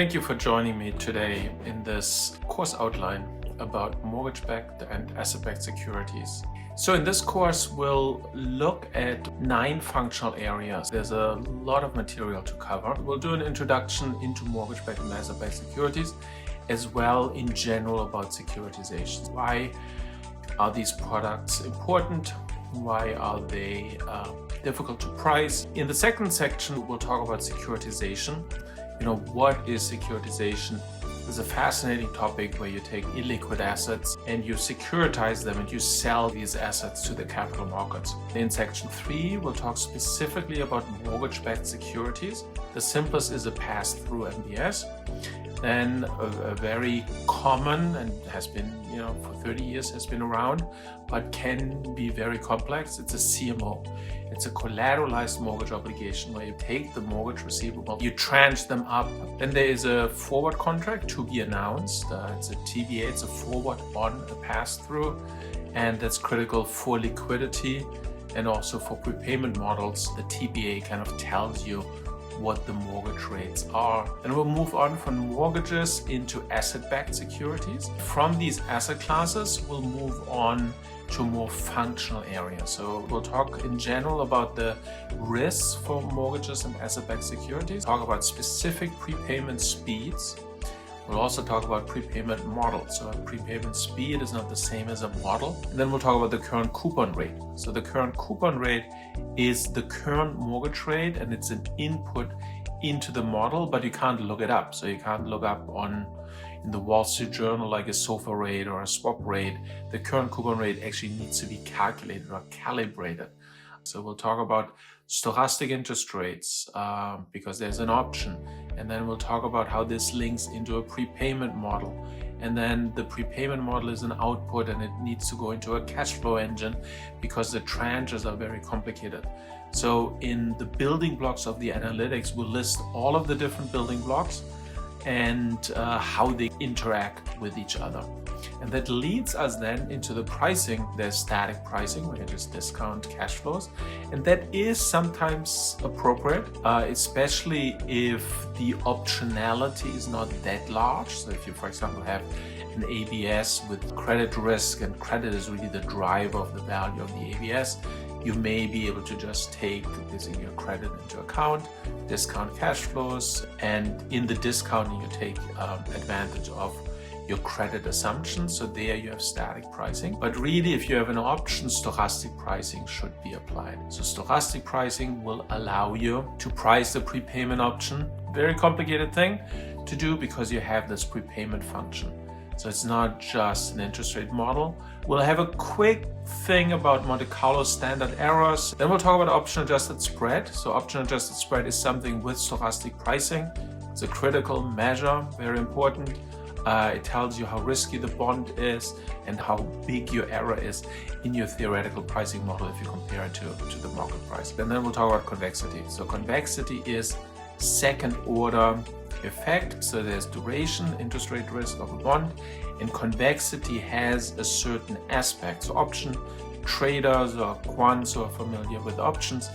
Thank you for joining me today in this course outline about mortgage-backed and asset-backed securities. So in this course, we'll look at 9 functional areas. There's a lot of material to cover. We'll do an introduction into mortgage-backed and asset-backed securities, as well in general about securitization. Why are these products important? Why are they difficult to price? In the second section, we'll talk about securitization. What is securitization? It's a fascinating topic where you take illiquid assets and you securitize them and you sell these assets to the capital markets. In section 3, we'll talk specifically about mortgage-backed securities. The simplest is a pass-through MBS. Then a very common and has been, for 30 years has been around, but can be very complex. It's a CMO. It's a collateralized mortgage obligation where you take the mortgage receivable, you tranche them up. Then there is a forward contract to be announced. It's a TBA, it's a forward on a pass-through, and that's critical for liquidity and also for prepayment models. The TBA kind of tells you what the mortgage rates are. And we'll move on from mortgages into asset-backed securities. From these asset classes, we'll move on to a more functional area. So we'll talk in general about the risks for mortgages and asset-backed securities, talk about specific prepayment speeds. We'll also talk about prepayment models. So a prepayment speed is not the same as a model. And then we'll talk about the current coupon rate. So the current coupon rate is the current mortgage rate, and it's an input into the model, but you can't look it up. So you can't look up in the Wall Street Journal like a SOFR rate or a swap rate. The current coupon rate actually needs to be calculated or calibrated. So we'll talk about stochastic interest rates because there's an option. And then we'll talk about how this links into a prepayment model. And then the prepayment model is an output and it needs to go into a cash flow engine because the tranches are very complicated. So in the building blocks of the analytics, we'll list all of the different building blocks and how they interact with each other. And that leads us then into the pricing. There's static pricing where you just discount cash flows. And that is sometimes appropriate, especially if the optionality is not that large. So if you, for example, have an ABS with credit risk and credit is really the driver of the value of the ABS, you may be able to just take this in your credit into account, discount cash flows, and in the discounting you take advantage of your credit assumptions. So there you have static pricing. But really, if you have an option, stochastic pricing should be applied. So stochastic pricing will allow you to price the prepayment option. Very complicated thing to do because you have this prepayment function. So it's not just an interest rate model. We'll have a quick thing about Monte Carlo standard errors. Then we'll talk about option adjusted spread. So option adjusted spread is something with stochastic pricing. It's a critical measure, very important. It tells you how risky the bond is and how big your error is in your theoretical pricing model if you compare it to the market price. And then we'll talk about convexity. So convexity is second order effect. So there's duration, interest rate risk of a bond, and convexity has a certain aspect. So option traders or quants who are familiar with options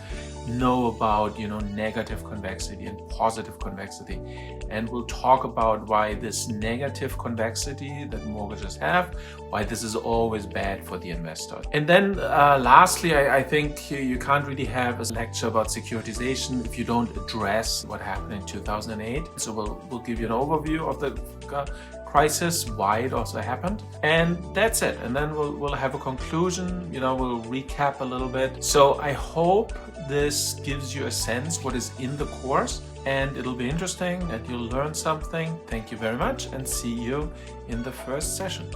know about negative convexity and positive convexity, and we'll talk about why this negative convexity that mortgages have, why this is always bad for the investor. And then lastly, I think you can't really have a lecture about securitization if you don't address what happened in 2008. So we'll give you an overview of the crisis, why it also happened, and that's it. And then we'll have a conclusion, we'll recap a little bit. So I hope this gives you a sense what is in the course, and it'll be interesting and you'll learn something. Thank you very much and see you in the first session.